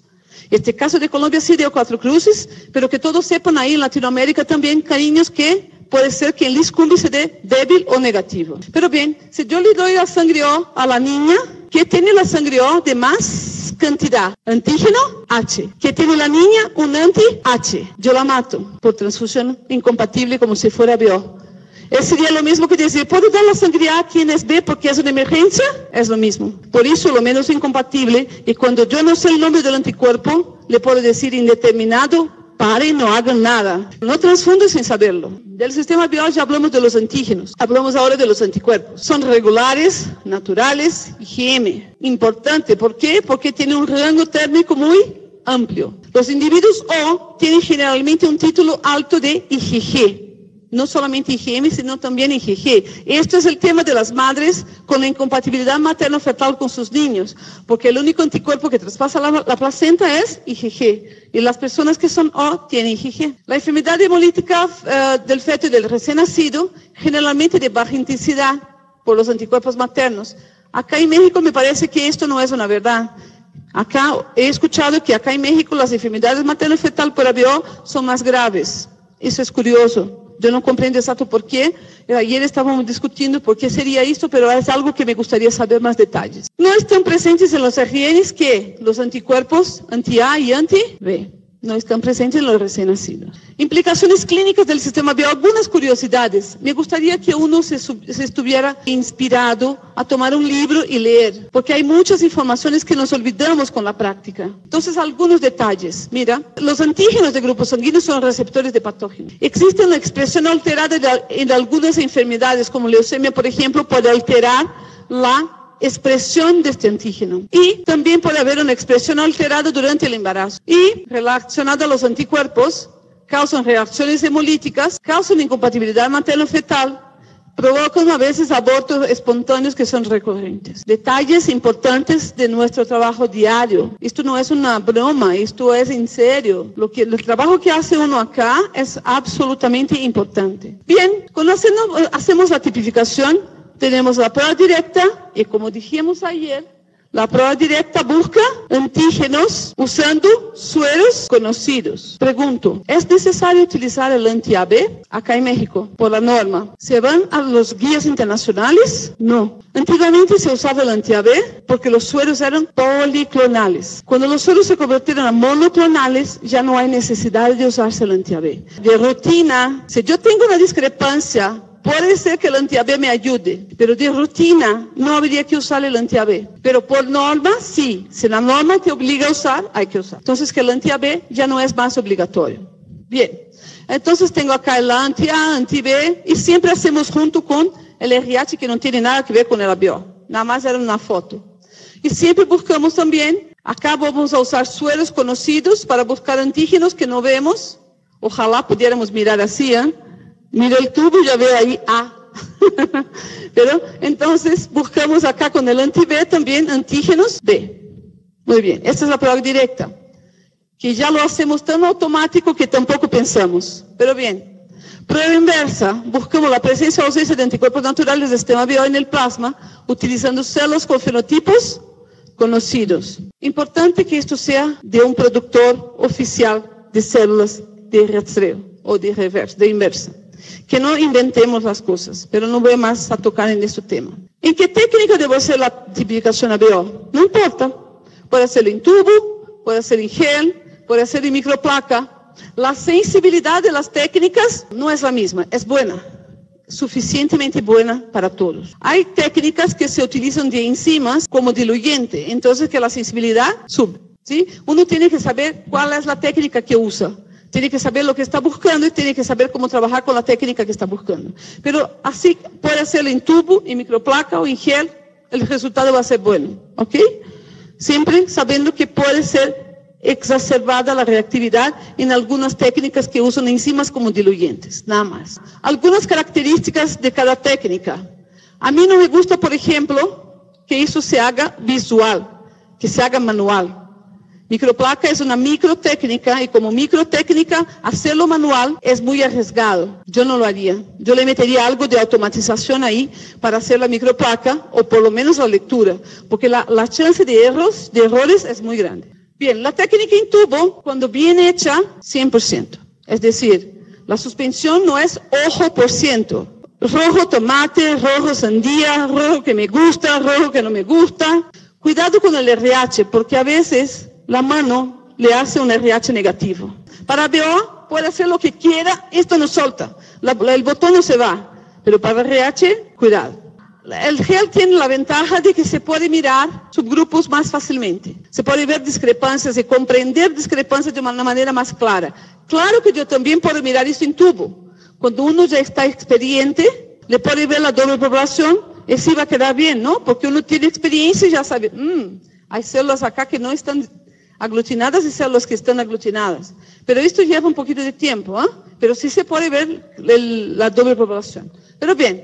Este caso de Colombia sí dio 4 cruces, pero que todos sepan ahí en Latinoamérica también, cariños, que puede ser que en Lis Cumbis se dé débil o negativo. Pero bien, si yo le doy la sangre O a la niña, ¿qué tiene la sangre O de más cantidad? Antígeno H. ¿Qué tiene la niña? Un anti-H. Yo la mato por transfusión incompatible como si fuera BO. Sería lo mismo que decir, ¿puedo dar la sangre A a quien es B porque es una emergencia? Es lo mismo. Por eso lo menos incompatible, y cuando yo no sé el nombre del anticuerpo, le puedo decir indeterminado, pare y no hagan nada. No transfunde sin saberlo. Del sistema BO ya hablamos de los antígenos. Hablamos ahora de los anticuerpos. Son regulares, naturales, IgM. Importante, ¿por qué? Porque tiene un rango térmico muy amplio. Los individuos O tienen generalmente un título alto de IgG. No solamente IgM, sino también IgG. Esto es el tema de las madres con la incompatibilidad materno-fetal con sus niños, porque el único anticuerpo que traspasa la placenta es IgG, y las personas que son O tienen IgG. La enfermedad hemolítica del feto y del recién nacido, generalmente de baja intensidad por los anticuerpos maternos. Acá en México me parece que esto no es una verdad. Acá he escuchado que acá en México las enfermedades materno-fetal por ABO son más graves. Eso es curioso. Yo no comprendo exacto por qué. Ayer estábamos discutiendo por qué sería esto, pero es algo que me gustaría saber más detalles. No están presentes en los RNs que los anticuerpos anti-A y anti-B. No están presentes en los recién nacidos. Implicaciones clínicas del sistema BO. Algunas curiosidades. Me gustaría que uno se estuviera inspirado a tomar un libro y leer, porque hay muchas informaciones que nos olvidamos con la práctica. Entonces, algunos detalles. Mira, los antígenos de grupos sanguíneos son receptores de patógenos. Existe una expresión alterada en algunas enfermedades, como leucemia, por ejemplo, puede alterar la expresión de este antígeno. Y también puede haber una expresión alterada durante el embarazo. Y relacionada a los anticuerpos, causan reacciones hemolíticas, causan incompatibilidad materno-fetal, provocan a veces abortos espontáneos que son recurrentes. Detalles importantes de nuestro trabajo diario. Esto no es una broma, esto es en serio. El trabajo que hace uno acá es absolutamente importante. Bien, cuando hacemos la tipificación, tenemos la prueba directa y, como dijimos ayer, la prueba directa busca antígenos usando sueros conocidos. Pregunto, ¿es necesario utilizar el anti-AB acá en México por la norma? ¿Se van a los guías internacionales? No. Antiguamente se usaba el anti-AB porque los sueros eran policlonales. Cuando los sueros se convirtieron a monoclonales, ya no hay necesidad de usarse el anti-AB. De rutina, si yo tengo una discrepancia, puede ser que el anti-AB me ayude, pero de rutina no habría que usar el anti-AB. Pero por norma, sí. Si la norma te obliga a usar, hay que usar. Entonces, que el anti-AB ya no es más obligatorio. Bien. Entonces, tengo acá el anti-A, anti-B, y siempre hacemos junto con el RH, que no tiene nada que ver con el ABO. Nada más era una foto. Y siempre buscamos también, acá vamos a usar sueros conocidos para buscar antígenos que no vemos. Ojalá pudiéramos mirar así, ¿eh? Mira el tubo y ya ve ahí A. Pero entonces buscamos acá con el anti-B también antígenos B. Muy bien, esta es la prueba directa, que ya lo hacemos tan automático que tampoco pensamos. Pero bien, prueba inversa, buscamos la presencia o ausencia de anticuerpos naturales del sistema BO en el plasma utilizando células con fenotipos conocidos. Importante que esto sea de un productor oficial de células de rastreo o de inversa. Que no inventemos las cosas, pero no voy más a tocar en este tema. ¿En qué técnica debo hacer la tipificación ABO? No importa. Puede hacerlo en tubo, puede hacer en gel, puede hacer en microplaca. La sensibilidad de las técnicas no es la misma, es buena. Suficientemente buena para todos. Hay técnicas que se utilizan de enzimas como diluyente, entonces que la sensibilidad sube, ¿sí? Uno tiene que saber cuál es la técnica que usa, tiene que saber lo que está buscando y tiene que saber cómo trabajar con la técnica que está buscando. Pero así puede hacerlo en tubo, en microplaca o en gel, el resultado va a ser bueno, ¿ok? Siempre sabiendo que puede ser exacerbada la reactividad en algunas técnicas que usan enzimas como diluyentes, nada más. Algunas características de cada técnica. A mí no me gusta, por ejemplo, que eso se haga visual, que se haga manual. Microplaca es una microtécnica y como microtécnica hacerlo manual es muy arriesgado. Yo no lo haría. Yo le metería algo de automatización ahí para hacer la microplaca o por lo menos la lectura, porque la chance de errores es muy grande. Bien, la técnica en tubo, cuando bien hecha, 100%. Es decir, la suspensión no es ojo por ciento. Rojo tomate, rojo sandía, rojo que me gusta, rojo que no me gusta. Cuidado con el RH, porque a veces la mano le hace un RH negativo. Para BO puede hacer lo que quiera, esto no solta. El botón no se va. Pero para RH, cuidado. El gel tiene la ventaja de que se puede mirar subgrupos más fácilmente. Se puede ver discrepancias y comprender discrepancias de una manera más clara. Claro que yo también puedo mirar esto en tubo. Cuando uno ya está experiente, le puede ver la doble población y sí va a quedar bien, ¿no? Porque uno tiene experiencia y ya sabe, hay células acá que no están aglutinadas y células que están aglutinadas. Pero esto lleva un poquito de tiempo, ¿eh? Pero sí se puede ver la doble población. Pero bien,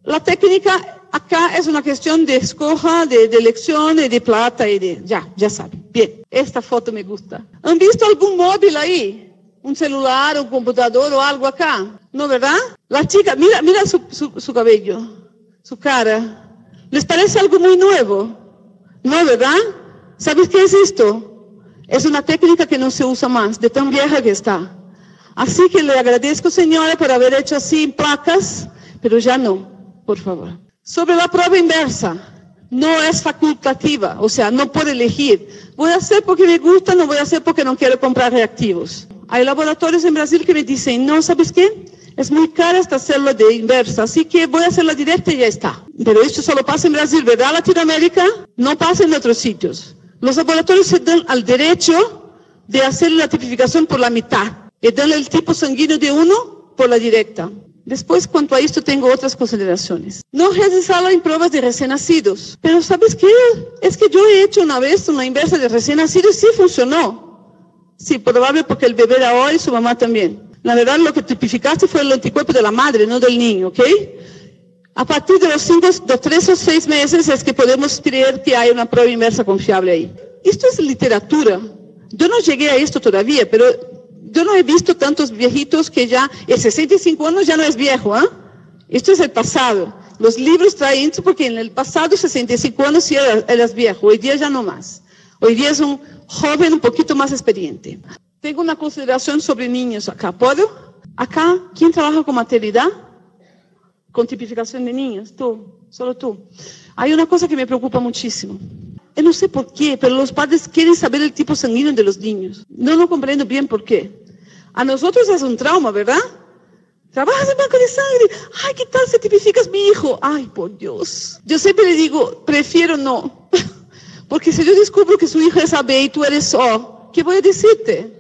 la técnica acá es una cuestión de escoja, de elección, de plata y de... Ya saben. Bien, esta foto me gusta. ¿Han visto algún móvil ahí? ¿Un celular, un computador o algo acá? ¿No, verdad? La chica, mira su cabello, su cara. ¿Les parece algo muy nuevo? ¿No, verdad? ¿Sabes qué es esto? Es una técnica que no se usa más, de tan vieja que está. Así que le agradezco, señora, por haber hecho así placas, pero ya no, por favor. Sobre la prueba inversa, no es facultativa, o sea, no puedo elegir. Voy a hacer porque me gusta, no voy a hacer porque no quiero comprar reactivos. Hay laboratorios en Brasil que me dicen, no, ¿sabes qué? Es muy cara esta célula de inversa, así que voy a hacerla directa y ya está. Pero esto solo pasa en Brasil, ¿verdad? Latinoamérica no pasa en otros sitios. Los laboratorios se dan al derecho de hacer la tipificación por la mitad y dan el tipo sanguíneo de uno por la directa. Después, cuanto a esto, tengo otras consideraciones. No realizarla en pruebas de recién nacidos. Pero ¿sabes qué? Es que yo he hecho una vez una inversa de recién nacidos y sí funcionó. Sí, probable porque el bebé era hoy y su mamá también. La verdad, lo que tipificaste fue el anticuerpo de la madre, no del niño, ¿ok? A partir de los 3 o 6 meses es que podemos creer que hay una prueba inversa confiable ahí. Esto es literatura. Yo no llegué a esto todavía, pero yo no he visto tantos viejitos que ya, 65 años ya no es viejo, ¿eh? Esto es el pasado. Los libros traen esto porque en el pasado, 65 años, sí eras viejo. Hoy día ya no más. Hoy día es un joven un poquito más experiente. Tengo una consideración sobre niños acá. ¿Puedo? Acá, ¿quién trabaja con maternidad? Con tipificación de niños. Tú, solo tú. Hay una cosa que me preocupa muchísimo. Yo no sé por qué, pero los padres quieren saber el tipo sanguíneo de los niños. No comprendo bien por qué. A nosotros es un trauma, ¿verdad? Trabajas en banco de sangre. Ay, ¿qué tal si tipificas mi hijo? Ay, por Dios. Yo siempre le digo, prefiero no. Porque si yo descubro que su hijo es AB y tú eres O, ¿qué voy a decirte?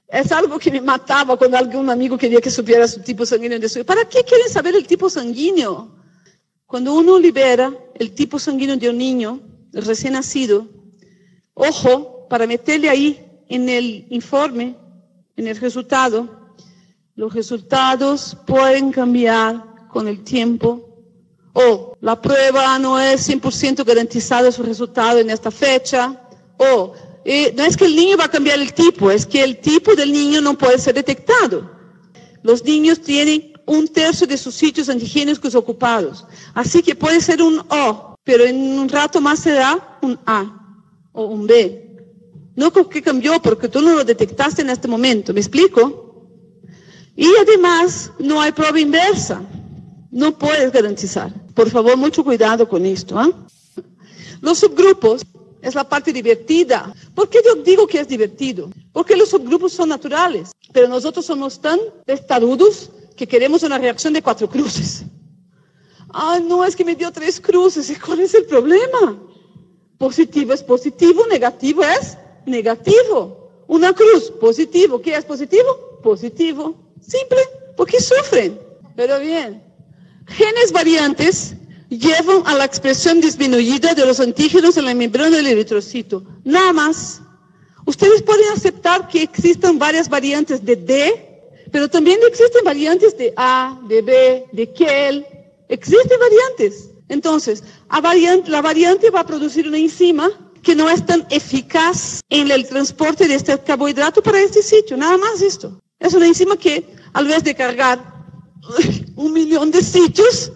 Es algo que me mataba cuando algún amigo quería que supiera su tipo sanguíneo de su hijo. ¿Para qué quieren saber el tipo sanguíneo? Cuando uno libera el tipo sanguíneo de un niño recién nacido, ojo, para meterle ahí en el informe, en el resultado, los resultados pueden cambiar con el tiempo. O la prueba no es 100% garantizada su resultado en esta fecha. O no es que el niño va a cambiar el tipo, es que el tipo del niño no puede ser detectado. Los niños tienen 1/3 de sus sitios antigénicos ocupados. Así que puede ser un O, pero en un rato más será un A o un B. No que cambió porque tú no lo detectaste en este momento, ¿me explico? Y además no hay prueba inversa, no puedes garantizar. Por favor, mucho cuidado con esto. Los subgrupos es la parte divertida. ¿Por qué yo digo que es divertido? Porque los subgrupos son naturales, pero nosotros somos tan testarudos que queremos una reacción de 4 cruces. No, es que me dio 3 cruces. ¿Y cuál es el problema? Positivo es positivo, negativo es negativo. Una cruz, positivo. ¿Qué es positivo? Positivo. Simple, porque sufren. Pero bien, genes variantes llevan a la expresión disminuida de los antígenos en la membrana del eritrocito. Nada más. Ustedes pueden aceptar que existan varias variantes de D, pero también existen variantes de A, de B, de KEL. Existen variantes. Entonces, la variante va a producir una enzima que no es tan eficaz en el transporte de este carbohidrato para este sitio. Nada más esto. Es una enzima que, al vez de cargar 1.000.000 de sitios,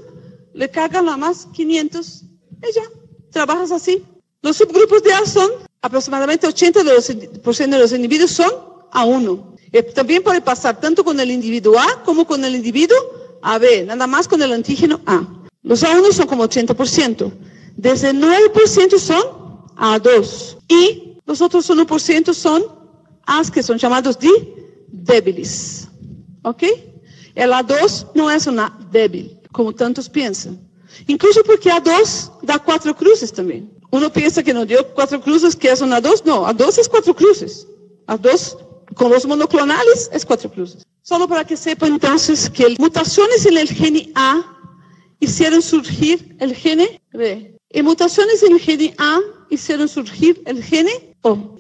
le cargan nada más 500 y ya. Trabajas así. Los subgrupos de A son aproximadamente 80% de los individuos son A1. También puede pasar tanto con el individuo A como con el individuo AB, nada más con el antígeno A. Los A1 son como 80%. Desde el 9% son A2. Y los otros 1% son As que son llamados de débiles. ¿Ok? El A2 no es una débil, como tantos piensan. Incluso porque A2 da 4 cruces también. Uno piensa que no dio 4 cruces, que es un A2. No, A2 es 4 cruces. A2 con los monoclonales es 4 cruces. Solo para que sepan entonces que mutaciones en el gene A hicieron surgir el gene B. Y mutaciones en el gene A hicieron surgir el gene O.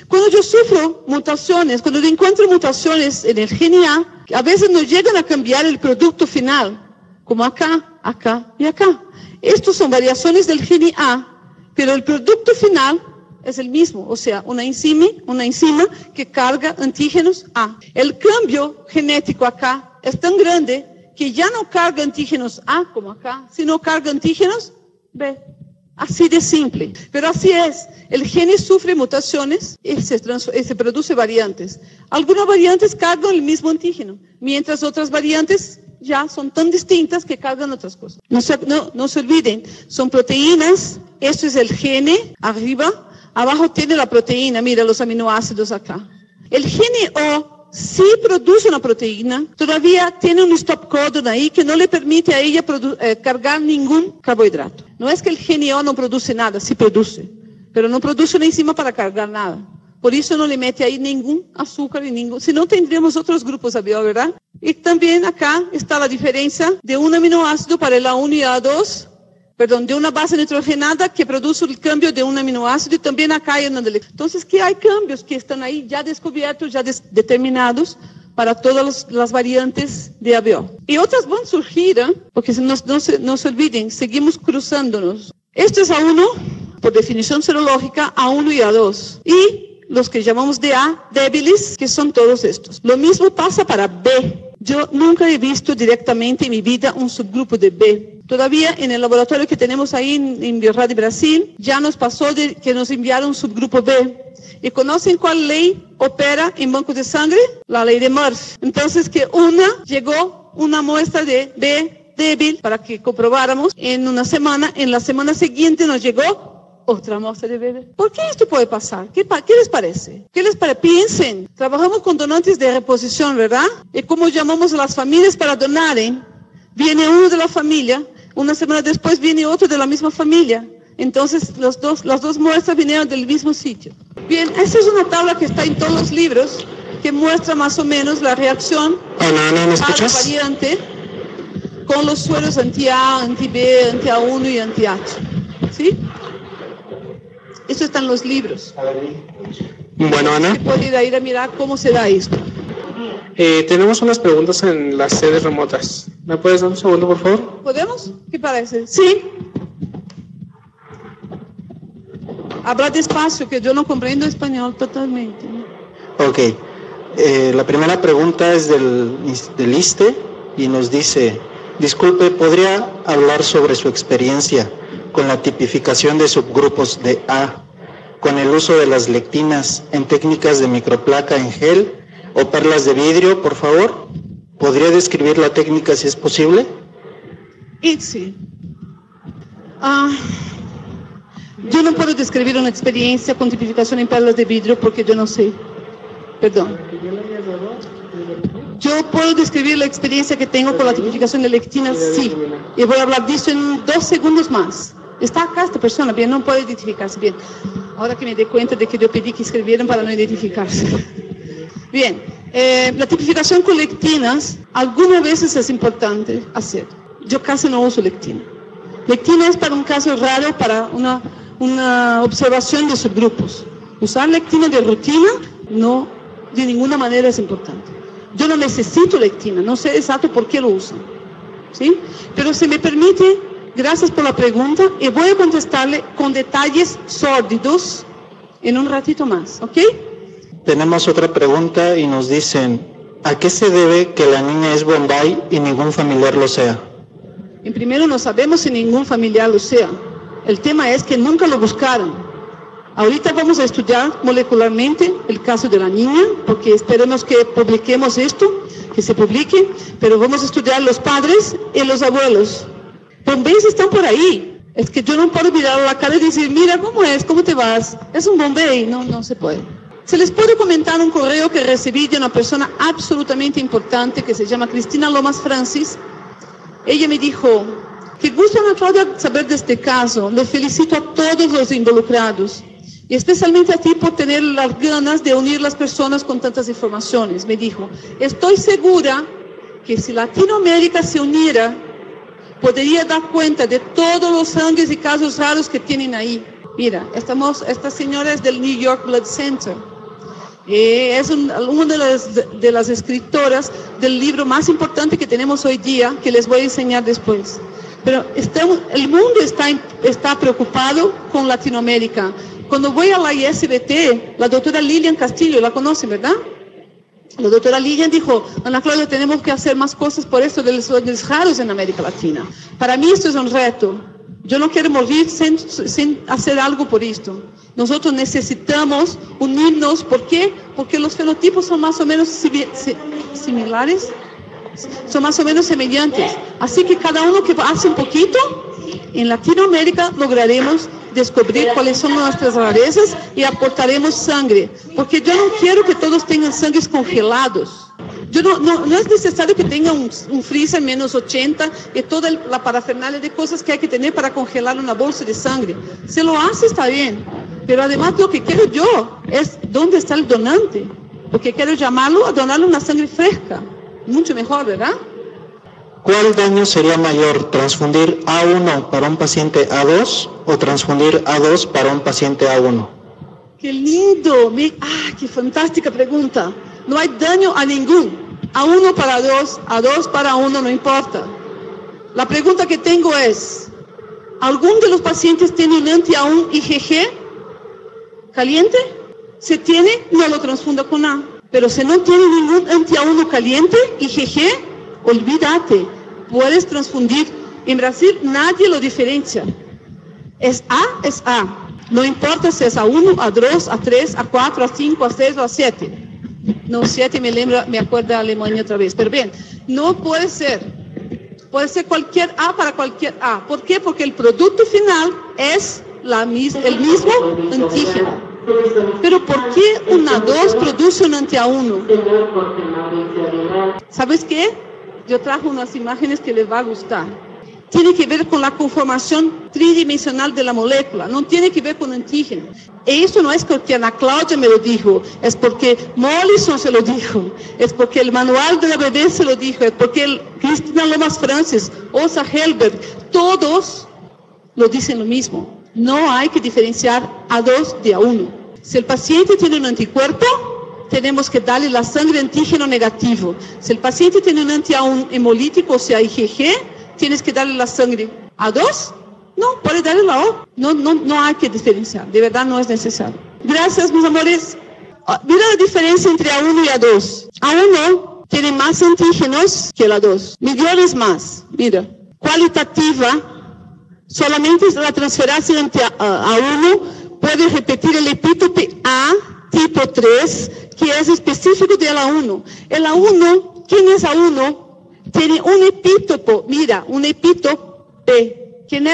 Cuando yo sufro mutaciones, cuando yo encuentro mutaciones en el gene A veces no llegan a cambiar el producto final, como acá, acá y acá. Estos son variaciones del gene A, pero el producto final es el mismo, o sea, una enzima que carga antígenos A. El cambio genético acá es tan grande que ya no carga antígenos A como acá, sino carga antígenos B. Así de simple. Pero así es. El gene sufre mutaciones y se produce variantes. Algunas variantes cargan el mismo antígeno, mientras otras variantes ya son tan distintas que cargan otras cosas. No se olviden, son proteínas. Esto es el gene arriba. Abajo tiene la proteína. Mira los aminoácidos acá. El gene O sí produce una proteína, todavía tiene un stop codon ahí que no le permite a ella cargar ningún carbohidrato. No es que el gene O no produce nada, sí produce, pero no produce una enzima para cargar nada. Por eso no le mete ahí ningún azúcar y ningún, si no tendríamos otros grupos AB, ¿verdad? Y también acá está la diferencia de un aminoácido para el A1 y A2, de una base nitrogenada que produce el cambio de un aminoácido y también acá hay una deleción. Entonces, ¿qué hay cambios que están ahí ya descubiertos, ya determinados para todas las variantes de ABO? Y otras van a surgir, porque no se olviden, seguimos cruzándonos. Esto es A1, por definición serológica, A1 y A2. Y los que llamamos de A, débiles, que son todos estos. Lo mismo pasa para B. Yo nunca he visto directamente en mi vida un subgrupo de B. Todavía en el laboratorio que tenemos ahí en Biorrad Brasil, ya nos pasó que nos enviaron un subgrupo B. ¿Y conocen cuál ley opera en bancos de sangre? La ley de Murphy. Entonces llegó una muestra de B débil para que comprobáramos en una semana. En la semana siguiente nos llegó otra muestra de B. ¿Por qué esto puede pasar? ¿Qué les parece? Piensen, trabajamos con donantes de reposición, ¿verdad? ¿Y cómo llamamos a las familias para donar? Viene uno de la familia, una semana después viene otro de la misma familia. Entonces las dos muestras vinieron del mismo sitio. Bien, esta es una tabla que está en todos los libros, que muestra más o menos la reacción a la variante con los sueros anti-A, anti-B, anti-A1 y anti-H. ¿Sí? Eso está en los libros. Bueno, Ana. Se puede ir a mirar cómo se da esto. Tenemos unas preguntas en las sedes remotas. ¿Me puedes dar un segundo, por favor? ¿Podemos? ¿Qué parece? Sí. Habla despacio, que yo no comprendo español totalmente. Ok. La primera pregunta es del ISSSTE. y nos dice: disculpe, ¿podría hablar sobre su experiencia con la tipificación de subgrupos de A, con el uso de las lectinas en técnicas de microplaca en gel o perlas de vidrio, por favor? ¿Podría describir la técnica si es posible? Sí. Yo no puedo describir una experiencia con tipificación en perlas de vidrio porque yo no sé. Perdón. Yo puedo describir la experiencia que tengo con la tipificación de lectinas, sí. Y voy a hablar de eso en 2 segundos más. Está acá esta persona, bien, no puede identificarse bien. Ahora que me dé cuenta de que yo pedí que escribieran para no identificarse. Bien, la tipificación con lectinas, algunas veces es importante hacer. Yo casi no uso lectina. Lectina es para un caso raro, para una observación de subgrupos. Usar lectina de rutina, no, de ninguna manera es importante. Yo no necesito lectina, no sé exacto por qué lo usan, ¿sí? Pero si me permite, gracias por la pregunta, y voy a contestarle con detalles sórdidos en un ratito más, ¿ok? Tenemos otra pregunta y nos dicen: ¿a qué se debe que la niña es Bombay y ningún familiar lo sea? En primero, no sabemos si ningún familiar lo sea. El tema es que nunca lo buscaron. Ahorita vamos a estudiar molecularmente el caso de la niña, porque esperemos que publiquemos esto, que se publique, pero vamos a estudiar los padres y los abuelos. Bombeys están por ahí. Es que yo no puedo mirar a la cara y decir: mira, ¿cómo es? ¿Cómo te vas? Es un Bombay. No, no se puede. Se les puede comentar un correo que recibí de una persona absolutamente importante que se llama Cristina Lomas Francis. Ella me dijo: qué gusto, Ana Claudia, saber de este caso. Le felicito a todos los involucrados y especialmente a ti por tener las ganas de unir las personas con tantas informaciones. Me dijo: estoy segura que si Latinoamérica se uniera, podría dar cuenta de todos los sangres y casos raros que tienen ahí. Mira, esta señora es del New York Blood Center. Es una de las escritoras del libro más importante que tenemos hoy día, que les voy a enseñar después. Pero el mundo está preocupado con Latinoamérica. Cuando voy a la ISBT, la doctora Lilian Castillo, la conocen, ¿verdad? La doctora Lilian dijo: Ana Claudia, tenemos que hacer más cosas por esto de los sangres raros en América Latina. Para mí esto es un reto. Yo no quiero morir sin hacer algo por esto. Nosotros necesitamos unirnos. ¿Por qué? Porque los fenotipos son más o menos similares, son más o menos semejantes. Así que cada uno que hace un poquito, en Latinoamérica lograremos descubrir cuáles son nuestras rarezas y aportaremos sangre. Porque yo no quiero que todos tengan sangres congelados. No es necesario que tenga un freezer menos 80 y toda la parafernalia de cosas que hay que tener para congelar una bolsa de sangre. Se lo hace, está bien. Pero además lo que quiero yo es dónde está el donante. Porque quiero llamarlo a donarle una sangre fresca. Mucho mejor, ¿verdad? ¿Cuál daño sería mayor? ¿Transfundir A1 para un paciente A2 o transfundir A2 para un paciente A1? ¡Qué lindo! ¡Qué fantástica pregunta! No hay daño a ningún. A1 para A2, A2 para A1, no importa. La pregunta que tengo es: ¿algún de los pacientes tiene un anti-A1 IgG caliente? Si tiene, no lo transfunda con A. Pero si no tiene ningún anti-A1 caliente, IgG, olvídate, puedes transfundir. En Brasil nadie lo diferencia. Es A. No importa si es A1, A2, A3, A4, A5, A6 o A7. No, 7 me acuerdo de Alemania otra vez. Pero bien, no puede ser. Puede ser cualquier A para cualquier A. ¿Por qué? Porque el producto final es el mismo antígeno. Pero ¿por qué un A2 produce un anti-A1? ¿Sabes qué? Yo trajo unas imágenes que les va a gustar. Tiene que ver con la conformación tridimensional de la molécula, no tiene que ver con antígeno. Y eso no es porque Ana Claudia me lo dijo, es porque Mollison se lo dijo, es porque el manual de la bebé se lo dijo, es porque Cristina Lomas Francis, Osa Helberg, todos lo dicen lo mismo. No hay que diferenciar A2 de A1. Si el paciente tiene un anticuerpo, tenemos que darle la sangre antígeno negativo. Si el paciente tiene un anti-A1 hemolítico, o sea, IgG, tienes que darle la sangre A2. No, puede darle la O. No hay que diferenciar. De verdad no es necesario. Gracias, mis amores. Mira la diferencia entre A1 y A2. A1 tiene más antígenos que la 2, millones más. Mira, cualitativa, solamente la transferasa A1 puede repetir el epítope A tipo 3, que es específico de la 1. El A1, ¿quién es A1? Tiene un epítopo, mira, un epítope, que en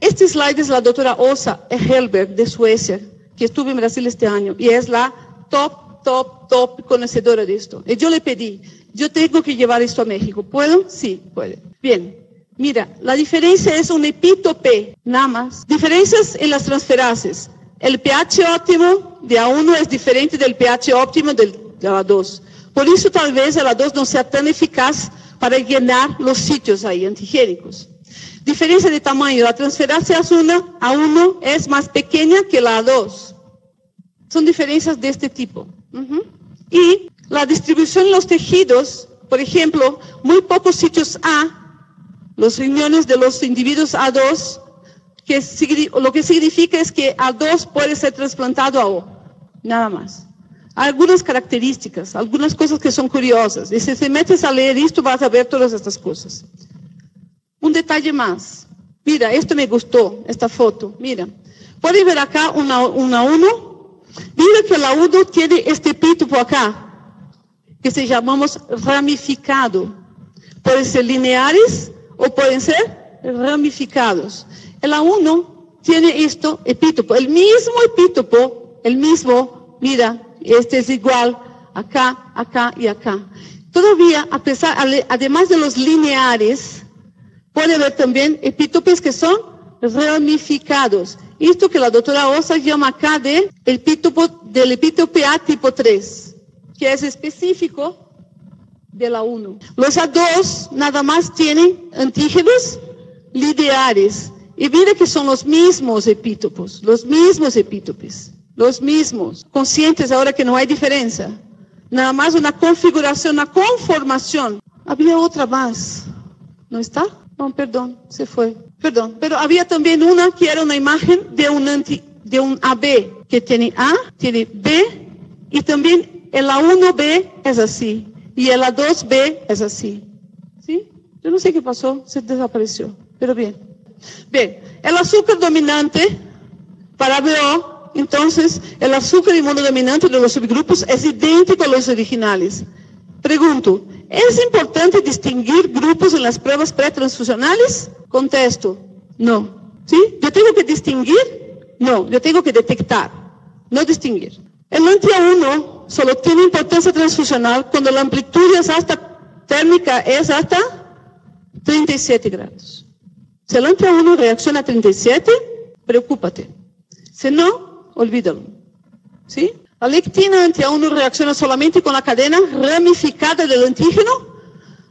este slide es la doctora Åsa Hellberg de Suecia, que estuvo en Brasil este año, y es la top conocedora de esto. Y yo le pedí, yo tengo que llevar esto a México. ¿Puedo? Sí, puede. Bien, mira, la diferencia es un epítope, nada más. Diferencias en las transferases. El pH óptimo de A1 es diferente del pH óptimo de la 2. Por eso tal vez la 2 no sea tan eficaz para llenar los sitios ahí antigénicos. Diferencia de tamaño. La transferase A1 es más pequeña que la A2. Son diferencias de este tipo. Y la distribución en los tejidos, por ejemplo, muy pocos sitios A, los riñones de los individuos A2, lo que significa es que A2 puede ser trasplantado a O, nada más. Algunas características, algunas cosas que son curiosas. Y si te metes a leer esto, vas a ver todas estas cosas. Un detalle más. Mira, esto me gustó, esta foto. Mira, pueden ver acá una 1. Mira que la 1 tiene este epítopo acá, que se llamamos ramificado. Pueden ser lineares o pueden ser ramificados. La 1 tiene esto, epítopo, el mismo epítopo, mira, este es igual acá, acá y acá. Todavía, además de los lineares, puede haber también epítopes que son ramificados. Esto que la doctora Åsa llama acá del epítope A tipo 3, que es específico de la 1. Los A2 nada más tienen antígenos lineares. Y mira que son los mismos epítopes, los mismos, conscientes ahora que no hay diferencia. Nada más una configuración, una conformación. Había otra más, ¿no está? No, perdón, se fue. Perdón, pero había también una que era una imagen de un AB, que tiene A, tiene B, y también el A1B es así, y el A2B es así. ¿Sí? Yo no sé qué pasó, se desapareció, pero bien. Bien, el azúcar dominante para BO, entonces, el azúcar inmunodominante de los subgrupos es idéntico a los originales. Pregunto, ¿es importante distinguir grupos en las pruebas pretransfusionales? Contesto, no. ¿Sí? ¿Yo tengo que distinguir? No, yo tengo que detectar, no distinguir. El anti-A1 solo tiene importancia transfusional cuando la amplitud térmica es hasta 37 grados. Si el anti-A1 reacciona a 37, preocúpate. Si no, olvídalo. ¿Sí? La lectina anti-A1 reacciona solamente con la cadena ramificada del antígeno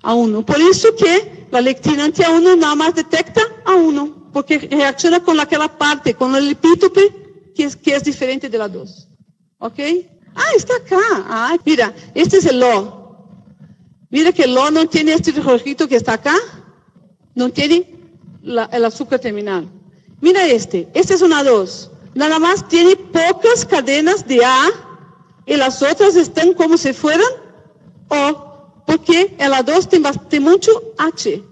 A1. Por eso que la lectina anti-A1 nada más detecta A1, porque reacciona con aquella parte, con el epítope que es diferente de la 2. ¿Ok? Ah, está acá. Ah, mira, este es el LO. Mira que el LO no tiene este rojito que está acá. No tiene el azúcar terminal. Mira este es una 2. Nada más tiene pocas cadenas de A y las otras están como si fueran O, porque el A2 tiene mucho H.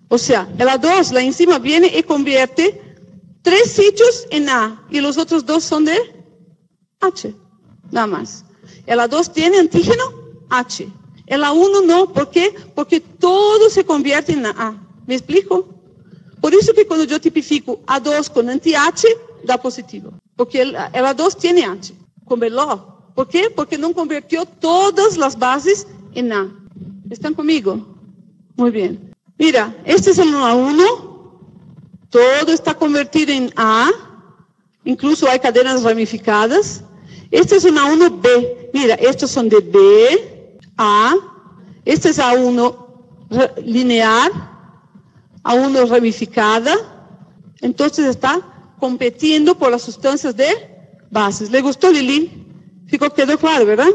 O sea, el A2, la enzima viene y convierte 3 sitios en A y los otros 2 son de H. Nada más. El A2 tiene antígeno H. El A1 no, ¿por qué? Porque todo se convierte en A. ¿Me explico? Por eso que cuando yo tipifico A2 con anti-H, da positivo. Porque el A2 tiene H, con LO. ¿Por qué? Porque no convirtió todas las bases en A. ¿Están conmigo? Muy bien. Mira, este es el A1. Todo está convertido en A. Incluso hay cadenas ramificadas. Este es un A1B. Mira, estos son de B, A. Este es A1 linear, A1 ramificada. Entonces está compitiendo por las sustancias de bases. ¿Le gustó, Lili? Quedó claro, ¿verdad?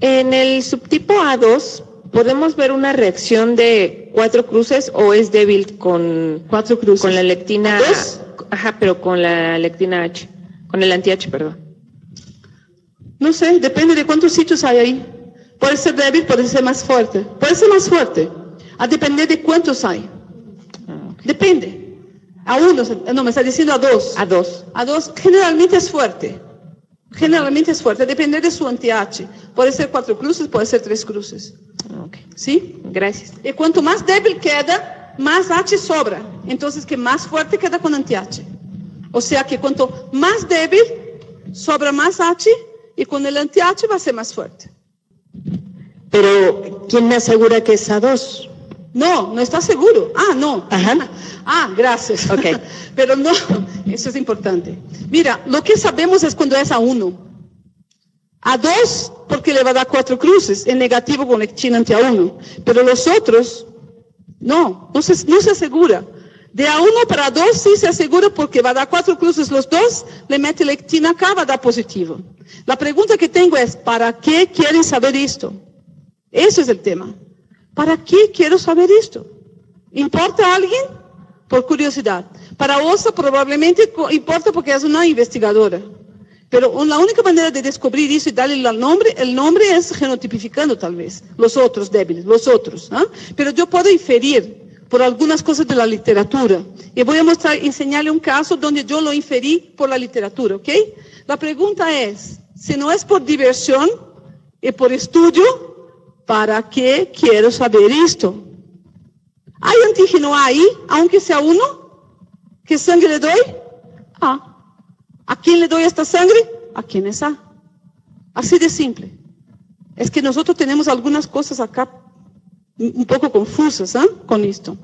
En el subtipo A2, ¿podemos ver una reacción de 4 cruces o es débil con 4 cruces? Con la lectina. ¿A2? Ajá, pero con la lectina H. Con el anti-H, perdón. No sé, depende de cuántos sitios hay ahí. Puede ser débil, puede ser más fuerte. Puede ser más fuerte, a depender de cuántos hay. Depende. A uno, no, me está diciendo a dos. A dos. A dos, generalmente es fuerte. Generalmente es fuerte, depende de su anti-H. Puede ser 4 cruces, puede ser 3 cruces. Okay. ¿Sí? Gracias. Y cuanto más débil queda, más H sobra. Entonces, que más fuerte queda con anti-H. O sea que cuanto más débil, sobra más H y con el anti-H va a ser más fuerte. Pero, ¿quién me asegura que es A2? No, no está seguro. Ah, no. Ajá. Ah, gracias. Ok. Pero no, eso es importante. Mira, lo que sabemos es cuando es A1. A2, porque le va a dar 4 cruces, en negativo con lectina ante A1. Pero los otros, no se asegura. De A1 para A2 sí se asegura porque va a dar 4 cruces los dos, le mete lectina acá, va a dar positivo. La pregunta que tengo es, ¿para qué quieren saber esto? Eso es el tema. ¿Para qué quiero saber esto? ¿Importa a alguien? Por curiosidad. Para Osa probablemente importa porque es una investigadora. Pero la única manera de descubrir eso y darle el nombre es genotipificando tal vez. Los otros débiles, los otros. ¿Ah? Pero yo puedo inferir por algunas cosas de la literatura. Y voy a enseñarle un caso donde yo lo inferí por la literatura, ¿ok? La pregunta es, si no es por diversión y por estudio, ¿para qué quiero saber esto? ¿Hay antígeno A ahí, aunque sea uno? ¿Qué sangre le doy? A. ¿A quién le doy esta sangre? ¿A quién es A? Así de simple. Es que nosotros tenemos algunas cosas acá un poco confusas con esto.